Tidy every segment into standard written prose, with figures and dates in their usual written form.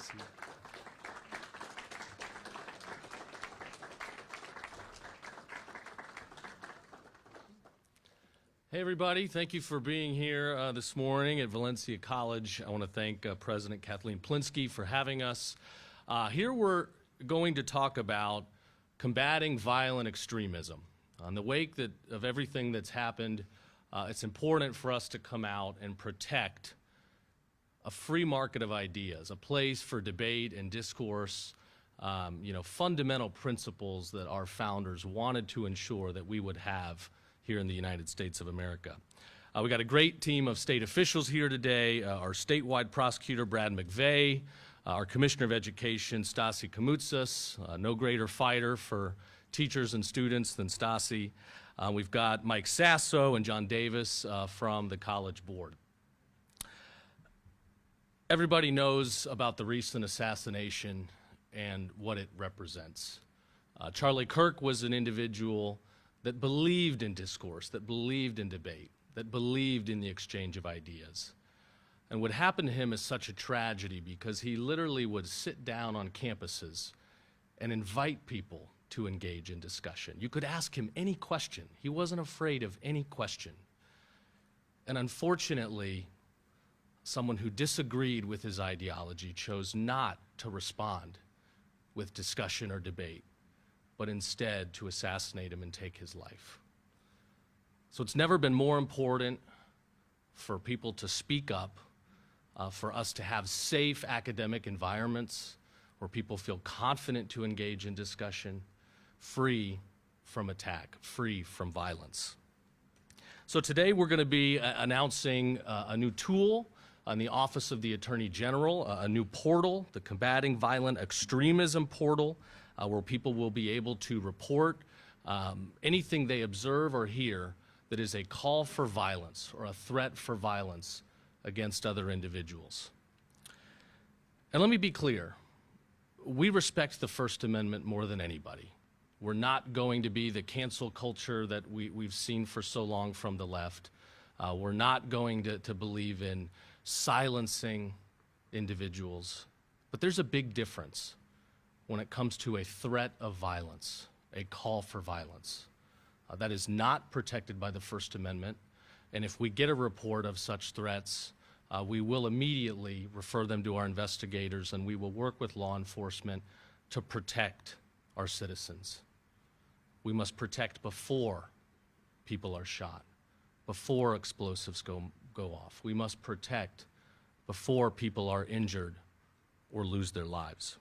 to see you. Hey everybody, thank you for being here this morning at Valencia College. I want to thank President Kathleen Plinsky for having us. Here we're going to talk about combating violent extremism. In the wake of everything that's happened, it's important for us to come out and protect a free market of ideas, a place for debate and discourse, fundamental principles that our founders wanted to ensure that we would have here in the United States of America. We got a great team of state officials here today, our statewide prosecutor, Brad McVeigh, our Commissioner of Education, Stasi Kamoutsas, no greater fighter for teachers and students than Stasi. We've got Mike Sasso and John Davis from the College Board. Everybody knows about the recent assassination and what it represents. Charlie Kirk was an individual that believed in discourse, that believed in debate, that believed in the exchange of ideas. And what happened to him is such a tragedy because he literally would sit down on campuses and invite people to engage in discussion. You could ask him any question. He wasn't afraid of any question. And unfortunately, someone who disagreed with his ideology chose not to respond with discussion or debate, but instead to assassinate him and take his life. So it's never been more important for people to speak up, for us to have safe academic environments where people feel confident to engage in discussion, free from attack, free from violence. So today we're going to be announcing a new tool on the Office of the Attorney General, a new portal, the Combating Violent Extremism portal, where people will be able to report anything they observe or hear that is a call for violence or a threat for violence against other individuals. And let me be clear, we respect the First Amendment more than anybody. We're not going to be the cancel culture that we've seen for so long from the left. We're not going to believe in silencing individuals. But there's a big difference when it comes to a threat of violence, a call for violence. That is not protected by the First Amendment, and if we get a report of such threats, we will immediately refer them to our investigators and we will work with law enforcement to protect our citizens. We must protect before people are shot, before explosives go off. We must protect before people are injured or lose their lives.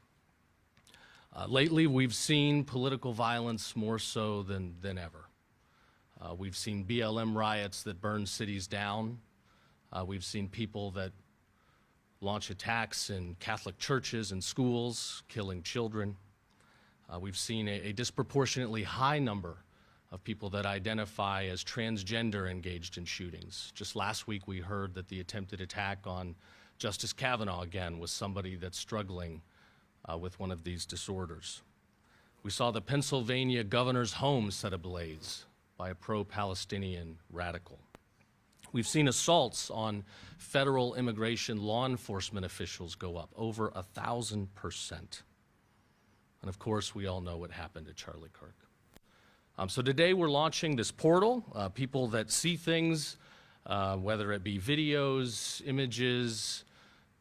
Lately, we've seen political violence more so than ever. We've seen BLM riots that burn cities down. We've seen people that launch attacks in Catholic churches and schools, killing children. We've seen a disproportionately high number of people that identify as transgender engaged in shootings. Just last week, we heard that the attempted attack on Justice Kavanaugh again was somebody that's struggling with one of these disorders. We saw the Pennsylvania governor's home set ablaze by a pro-Palestinian radical. We've seen assaults on federal immigration law enforcement officials go up over 1,000%. And of course, we all know what happened to Charlie Kirk. So today we're launching this portal. People that see things, whether it be videos, images,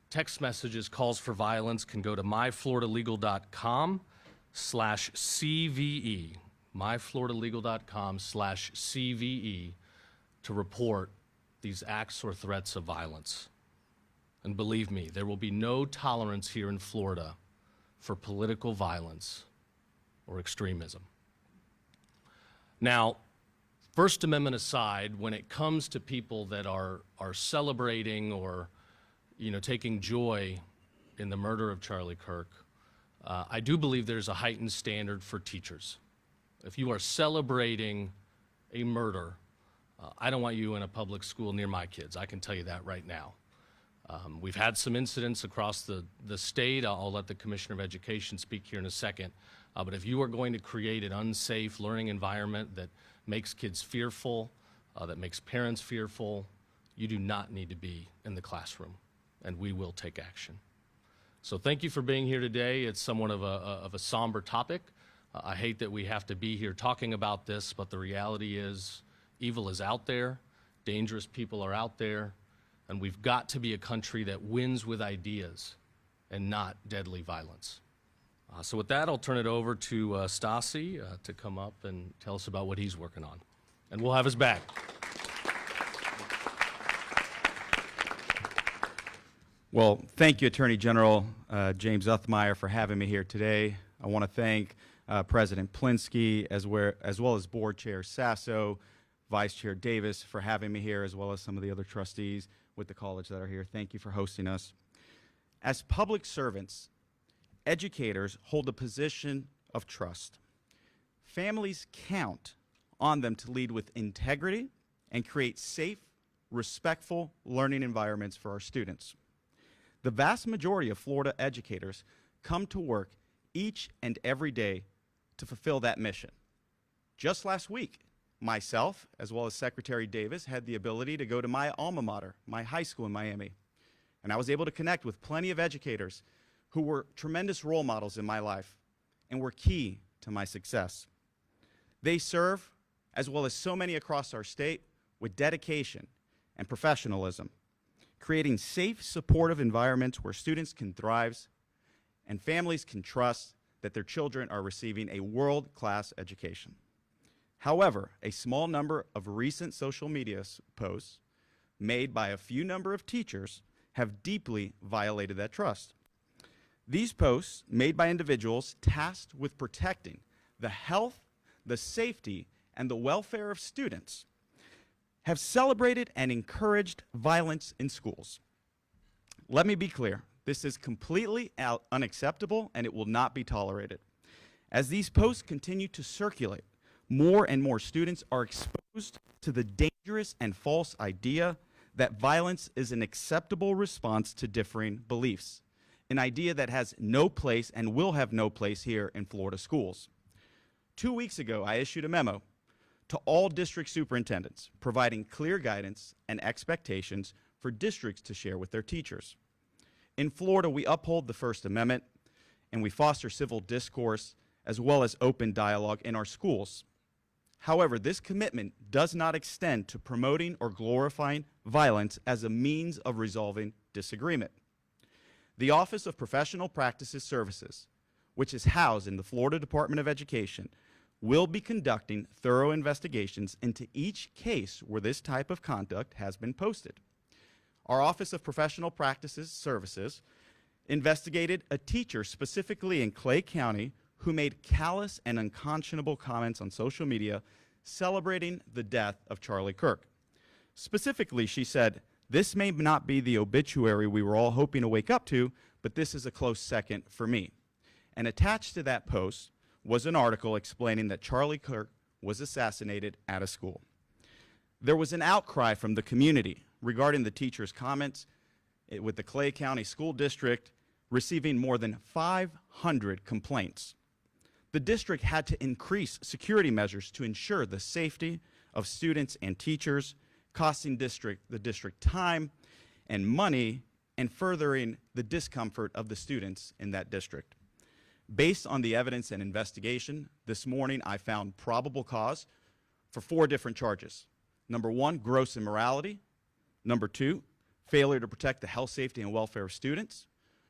text messages, calls for violence, can go to myfloridalegal.com/CVE, myfloridalegal.com/CVE to report these acts or threats of violence. And believe me, there will be no tolerance here in Florida for political violence or extremism. Now, First Amendment aside, when it comes to people that are celebrating or taking joy in the murder of Charlie Kirk, I do believe there's a heightened standard for teachers. If you are celebrating a murder, I don't want you in a public school near my kids. I can tell you that right now. We've had some incidents across the state. I'll let the Commissioner of Education speak here in a second. But if you are going to create an unsafe learning environment that makes kids fearful, that makes parents fearful, you do not need to be in the classroom, and we will take action. So thank you for being here today. It's somewhat of a somber topic. I hate that we have to be here talking about this, but the reality is evil is out there, dangerous people are out there, and we've got to be a country that wins with ideas and not deadly violence. So with that, I'll turn it over to Stasi to come up and tell us about what he's working on. And we'll have his back. Well, thank you, Attorney General James Uthmeier, for having me here today. I want to thank President Plinsky, as well as Board Chair Sasso, Vice Chair Davis for having me here, as well as some of the other trustees with the college that are here. Thank you for hosting us. As public servants, educators hold a position of trust. Families count on them to lead with integrity and create safe, respectful learning environments for our students. The vast majority of Florida educators come to work each and every day to fulfill that mission. Just last week, myself, as well as Secretary Davis, had the ability to go to my alma mater, my high school in Miami, and I was able to connect with plenty of educators who were tremendous role models in my life and were key to my success. They serve, as well as so many across our state, with dedication and professionalism, creating safe, supportive environments where students can thrive and families can trust that their children are receiving a world-class education. However, a small number of recent social media posts made by a few number of teachers have deeply violated that trust. These posts, made by individuals tasked with protecting the health, the safety, and the welfare of students, have celebrated and encouraged violence in schools. Let me be clear, this is completely unacceptable and it will not be tolerated. As these posts continue to circulate, more and more students are exposed to the dangerous and false idea that violence is an acceptable response to differing beliefs, an idea that has no place and will have no place here in Florida schools. 2 weeks ago, I issued a memo to all district superintendents, providing clear guidance and expectations for districts to share with their teachers. In Florida, we uphold the First Amendment, and we foster civil discourse as well as open dialogue in our schools. However, this commitment does not extend to promoting or glorifying violence as a means of resolving disagreement. The Office of Professional Practices Services, which is housed in the Florida Department of Education, will be conducting thorough investigations into each case where this type of conduct has been posted. Our Office of Professional Practices Services investigated a teacher specifically in Clay County who made callous and unconscionable comments on social media celebrating the death of Charlie Kirk. Specifically, she said, "This may not be the obituary we were all hoping to wake up to, but this is a close second for me." And attached to that post was an article explaining that Charlie Kirk was assassinated at a school. There was an outcry from the community regarding the teacher's comments, with the Clay County School District receiving more than 500 complaints. The district had to increase security measures to ensure the safety of students and teachers, costing the district time and money and furthering the discomfort of the students in that district. Based on the evidence and investigation, this morning I found probable cause for 4 different charges. Number 1, gross immorality. Number 2, failure to protect the health, safety, and welfare of students.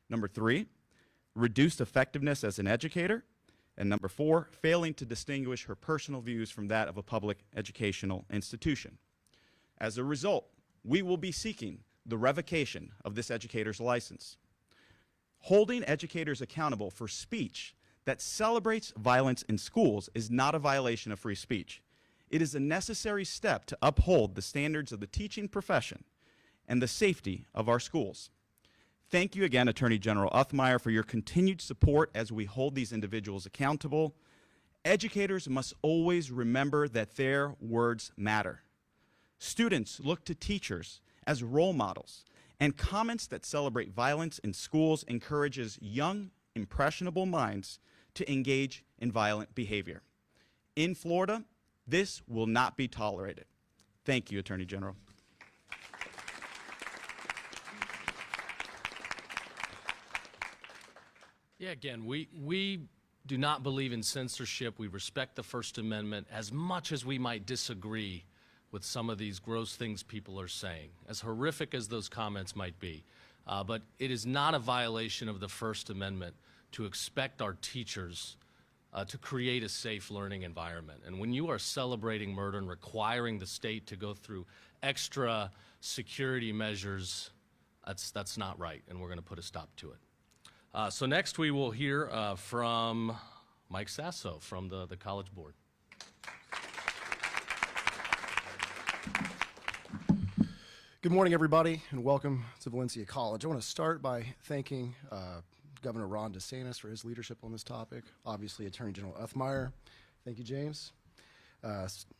Number 3, reduced effectiveness as an educator. And number 4, failing to distinguish her personal views from that of a public educational institution. As a result, we will be seeking the revocation of this educator's license. Holding educators accountable for speech that celebrates violence in schools is not a violation of free speech. It is a necessary step to uphold the standards of the teaching profession and the safety of our schools. Thank you again, Attorney General Uthmeier, for your continued support as we hold these individuals accountable. Educators must always remember that their words matter. Students look to teachers as role models, and comments that celebrate violence in schools encourages young, impressionable minds to engage in violent behavior. In Florida, this will not be tolerated. Thank you, Attorney General. Yeah, again, we do not believe in censorship. We respect the First Amendment as much as we might disagree with some of these gross things people are saying, as horrific as those comments might be. But it is not a violation of the First Amendment to expect our teachers to create a safe learning environment. And when you are celebrating murder and requiring the state to go through extra security measures, that's not right, and we're going to put a stop to it. So next we will hear from Mike Sasso from the College Board. Good morning, everybody, and welcome to Valencia College. I want to start by thanking Governor Ron DeSantis for his leadership on this topic. Obviously, Attorney General Uthmeier. Thank you, James.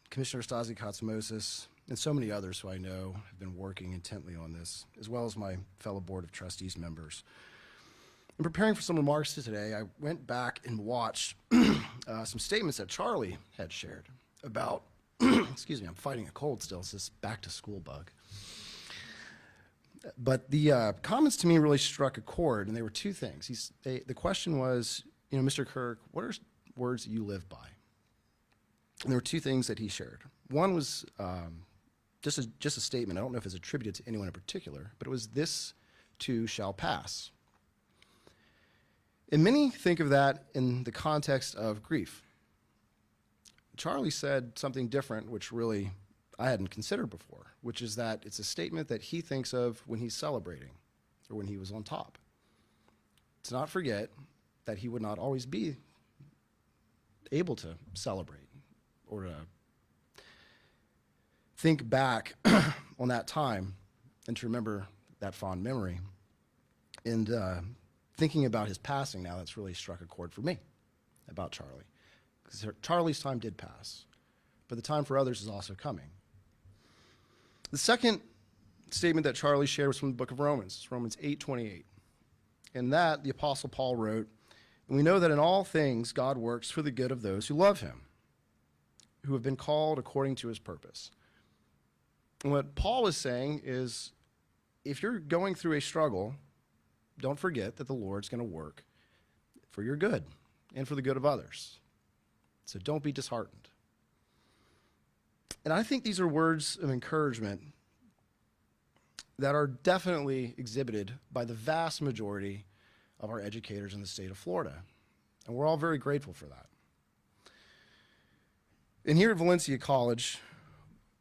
Commissioner Stasi Katsimosis, and so many others who I know have been working intently on this, as well as my fellow Board of Trustees members. In preparing for some remarks today, I went back and watched some statements that Charlie had shared about, excuse me, I'm fighting a cold still, it's this back-to-school bug. But the comments to me really struck a chord, and they were two things. The question was, Mr. Kirk, what are words that you live by? And there were two things that he shared. One was just a statement. I don't know if it's attributed to anyone in particular, but it was, "This too shall pass." And many think of that in the context of grief. Charlie said something different, which really I hadn't considered before, which is that it's a statement that he thinks of when he's celebrating or when he was on top. To not forget that he would not always be able to celebrate or to think back on that time and to remember that fond memory. And thinking about his passing now, that's really struck a chord for me about Charlie. Because Charlie's time did pass, but the time for others is also coming. The second statement that Charlie shared was from the book of Romans. It's Romans 8:28. In that, the Apostle Paul wrote, "And we know that in all things God works for the good of those who love him, who have been called according to his purpose." And what Paul is saying is, if you're going through a struggle, don't forget that the Lord's going to work for your good and for the good of others. So don't be disheartened. And I think these are words of encouragement that are definitely exhibited by the vast majority of our educators in the state of Florida. And we're all very grateful for that. And here at Valencia College,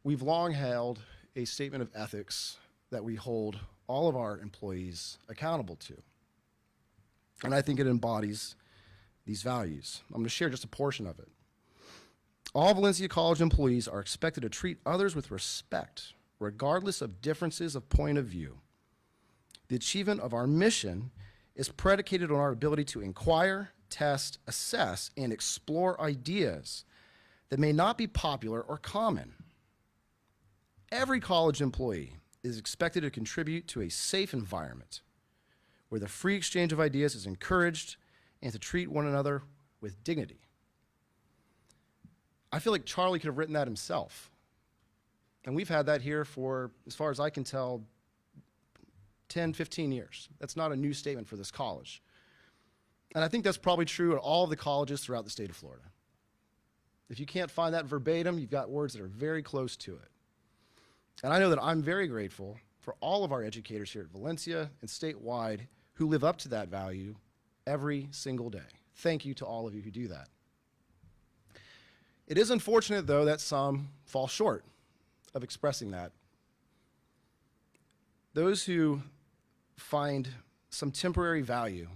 we've long held a statement of ethics that we hold all of our employees accountable to. And I think it embodies these values. I'm going to share just a portion of it. All Valencia College employees are expected to treat others with respect, regardless of differences of point of view. The achievement of our mission is predicated on our ability to inquire, test, assess, and explore ideas that may not be popular or common. Every college employee is expected to contribute to a safe environment where the free exchange of ideas is encouraged and to treat one another with dignity. I feel like Charlie could have written that himself. And we've had that here for, as far as I can tell, 10, 15 years. That's not a new statement for this college. And I think that's probably true at all of the colleges throughout the state of Florida. If you can't find that verbatim, you've got words that are very close to it. And I know that I'm very grateful for all of our educators here at Valencia and statewide who live up to that value every single day. Thank you to all of you who do that. It is unfortunate, though, that some fall short of expressing that. Those who find some temporary value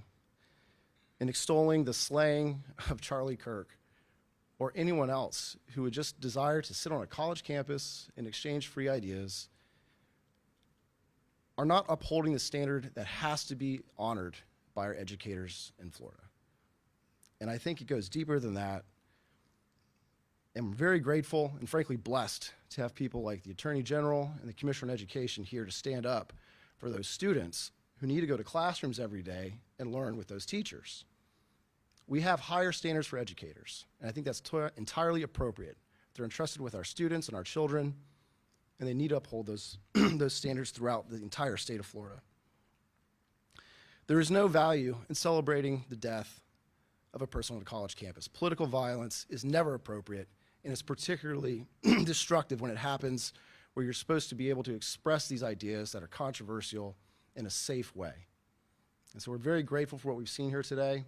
in extolling the slaying of Charlie Kirk or anyone else who would just desire to sit on a college campus and exchange free ideas are not upholding the standard that has to be honored by our educators in Florida. And I think it goes deeper than that. I'm very grateful and frankly blessed to have people like the Attorney General and the Commissioner on Education here to stand up for those students who need to go to classrooms every day and learn with those teachers. We have higher standards for educators, and I think that's entirely appropriate. They're entrusted with our students and our children, and they need to uphold those, those standards throughout the entire state of Florida. There is no value in celebrating the death of a person on a college campus. Political violence is never appropriate, and it's particularly destructive when it happens where you're supposed to be able to express these ideas that are controversial in a safe way. And so we're very grateful for what we've seen here today.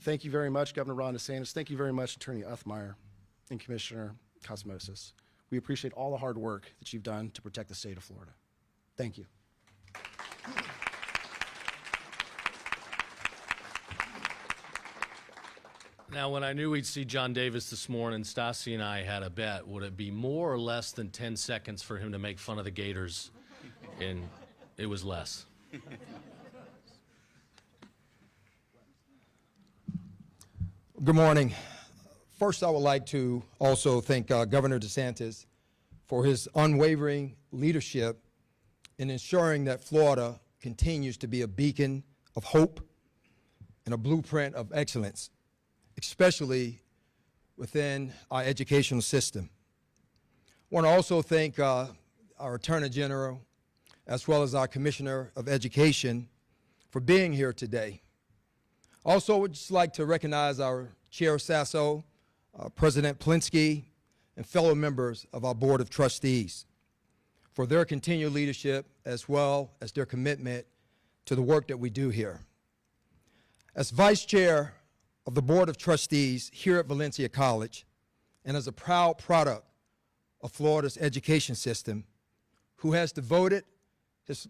Thank you very much, Governor Ron DeSantis. Thank you very much, Attorney Uthmeier and Commissioner Cosmosis. We appreciate all the hard work that you've done to protect the state of Florida. Thank you. Now, when I knew we'd see John Davis this morning, Stassi and I had a bet. Would it be more or less than 10 seconds for him to make fun of the Gators? And it was less. Good morning. First, I would like to also thank Governor DeSantis for his unwavering leadership in ensuring that Florida continues to be a beacon of hope and a blueprint of excellence, especially within our educational system. I want to also thank our Attorney General as well as our Commissioner of Education for being here today. Also, would just like to recognize our Chair Sasso, President Plinsky, and fellow members of our Board of Trustees for their continued leadership as well as their commitment to the work that we do here. As Vice Chair of the Board of Trustees here at Valencia College, and as a proud product of Florida's education system, who has devoted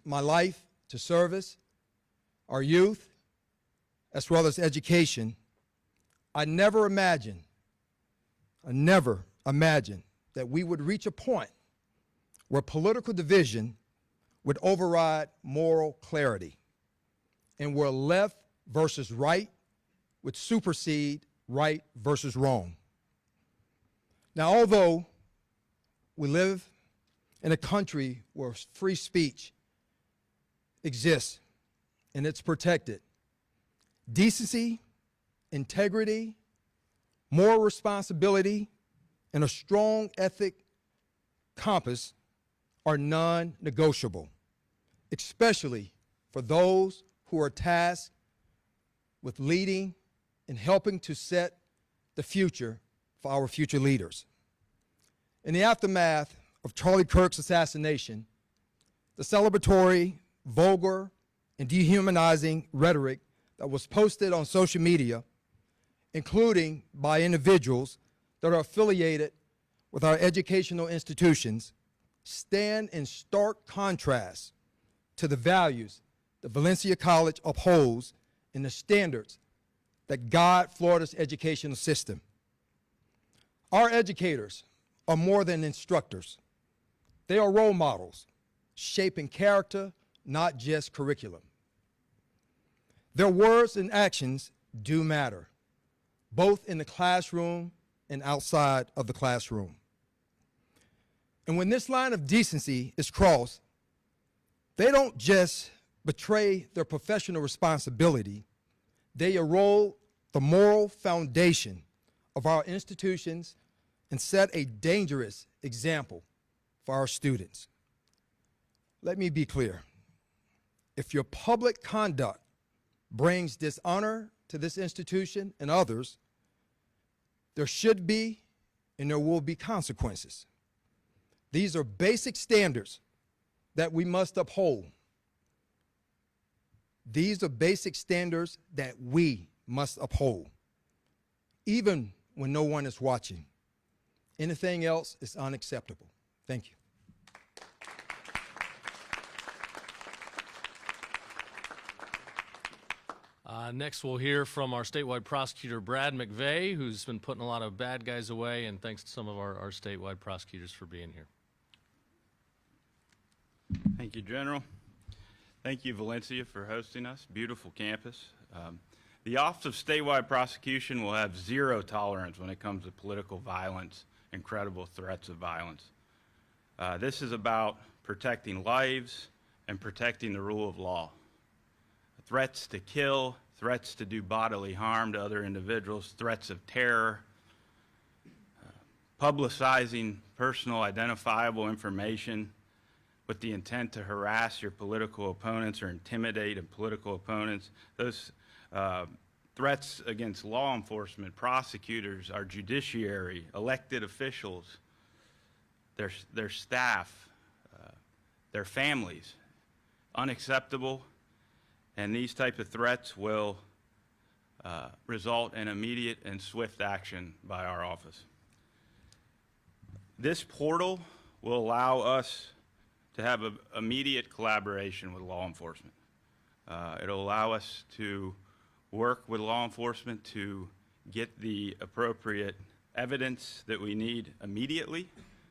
my life to service, our youth, as well as education, I never imagined that we would reach a point where political division would override moral clarity, and where left versus right would supersede right versus wrong. Now, although we live in a country where free speech exists and it's protected, decency, integrity, moral responsibility, and a strong ethic compass are non-negotiable, especially for those who are tasked with leading and helping to set the future for our future leaders. In the aftermath of Charlie Kirk's assassination, the celebratory, vulgar, and dehumanizing rhetoric that was posted on social media, including by individuals that are affiliated with our educational institutions, stand in stark contrast to the values that Valencia College upholds and the standards that guide Florida's educational system. Our educators are more than instructors. They are role models, shaping character, not just curriculum. Their words and actions do matter, both in the classroom and outside of the classroom. And when this line of decency is crossed, they don't just betray their professional responsibility, they erode the moral foundation of our institutions and set a dangerous example for our students. Let me be clear. If your public conduct brings dishonor to this institution and others, there should be and there will be consequences. These are basic standards that we must uphold. These are basic standards that we must uphold, even when no one is watching. Anything else is unacceptable. Thank you. Next, we'll hear from our statewide prosecutor, Brad McVeigh, who's been putting a lot of bad guys away, and thanks to some of our statewide prosecutors for being here. Thank you, General. Thank you, Valencia, for hosting us. Beautiful campus. The Office of Statewide Prosecution will have zero tolerance when it comes to political violence and credible threats of violence. This is about protecting lives and protecting the rule of law. Threats to kill, threats to do bodily harm to other individuals, threats of terror, publicizing personal identifiable information, with the intent to harass your political opponents or intimidate political opponents. Those threats against law enforcement, prosecutors, our judiciary, elected officials, their staff, their families, unacceptable, and these type of threats will result in immediate and swift action by our office. This portal will allow us to have immediate collaboration with law enforcement. It'll allow us to work with law enforcement to get the appropriate evidence that we need immediately,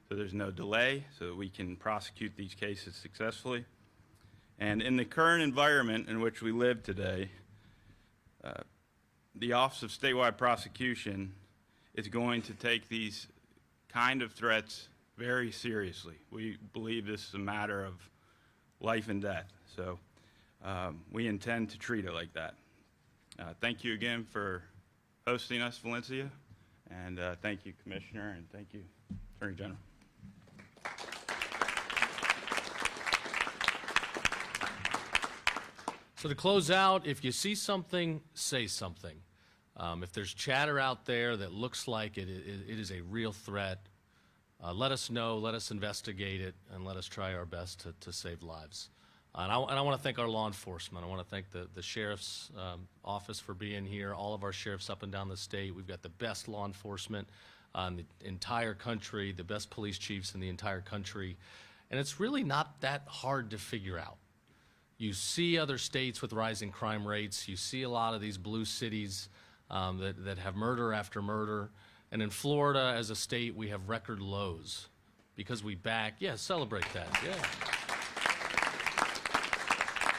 so there's no delay, so that we can prosecute these cases successfully. And in the current environment in which we live today, the Office of Statewide Prosecution is going to take these kind of threats very seriously. We believe this is a matter of life and death, so we intend to treat it like that. Thank you again for hosting us, Valencia, and thank you, Commissioner, and thank you, Attorney General. So to close out, if you see something, say something. If there's chatter out there that looks like it is a real threat, let us know, let us investigate it, and let us try our best to save lives. And I want to thank our law enforcement. I want to thank the Sheriff's Office for being here, all of our sheriffs up and down the state. We've got the best law enforcement in the entire country, the best police chiefs in the entire country. And it's really not that hard to figure out. You see other states with rising crime rates. You see a lot of these blue cities that have murder after murder. And in Florida, as a state, we have record lows because we back. Yeah, celebrate that. Yeah.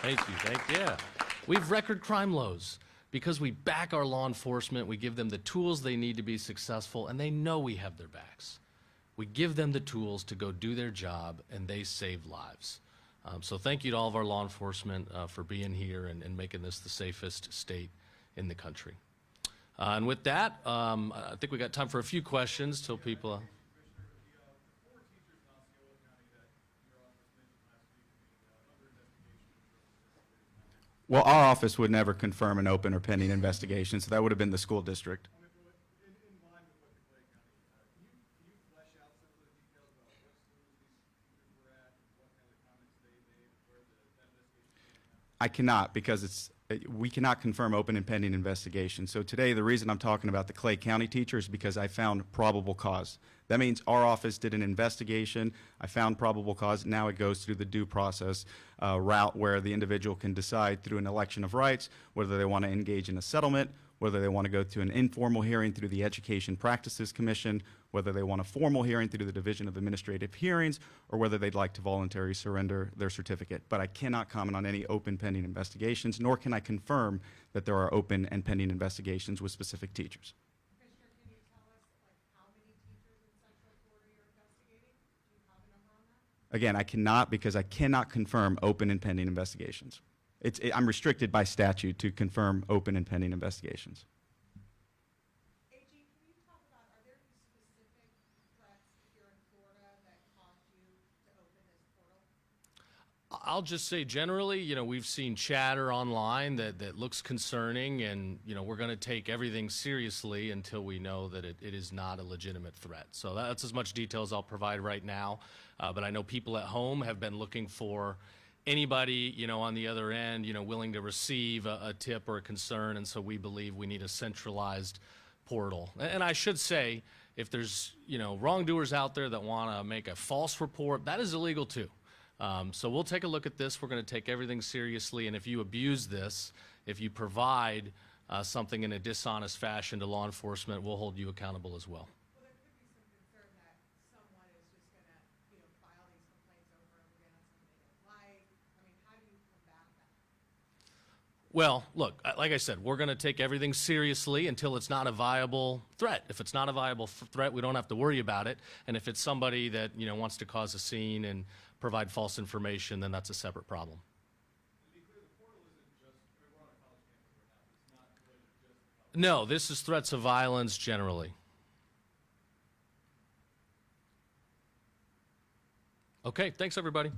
Thank you. Yeah. We have record crime lows because we back our law enforcement. We give them the tools they need to be successful, and they know we have their backs. We give them the tools to go do their job, and they save lives. So thank you to all of our law enforcement for being here and making this the safest state in the country. And with that, I think we got time for a few questions till people. Well, our office would never confirm an open or pending investigation, so that would have been the school district. I cannot, because we cannot confirm open and pending investigation. So today, the reason I'm talking about the Clay County teacher is because I found probable cause. That means our office did an investigation. I found probable cause. Now it goes through the due process route where the individual can decide through an election of rights whether they want to engage in a settlement, whether they want to go to an informal hearing through the Education Practices Commission, whether they want a formal hearing through the Division of Administrative Hearings, or whether they'd like to voluntarily surrender their certificate. But I cannot comment on any open pending investigations, nor can I confirm that there are open and pending investigations with specific teachers. Commissioner, can you tell us how many teachers in Central Florida you're investigating? Do you have a number on that? Again, I cannot, because I cannot confirm open and pending investigations. I'm restricted by statute to confirm open and pending investigations. AG, can you talk about, are there any specific threats here in Florida that caused you to open this portal? I'll just say generally, we've seen chatter online that looks concerning, and, we're going to take everything seriously until we know that it is not a legitimate threat. So that's as much detail as I'll provide right now. But I know people at home have been looking for anybody, on the other end, willing to receive a tip or a concern, and so we believe we need a centralized portal. And I should say, if there's, wrongdoers out there that want to make a false report, that is illegal too. So we'll take a look at this. We're going to take everything seriously, and if you abuse this, if you provide something in a dishonest fashion to law enforcement, we'll hold you accountable as well. Well, there could be some concern that someone is just going to, file these complaints over and over again on something they don't like. I mean, how do you combat that? Well, look, like I said, we're going to take everything seriously until it's not a viable threat. If it's not a viable threat, we don't have to worry about it. And if it's somebody that, wants to cause a scene and provide false information, then that's a separate problem. No, this is threats of violence generally. Okay, thanks everybody.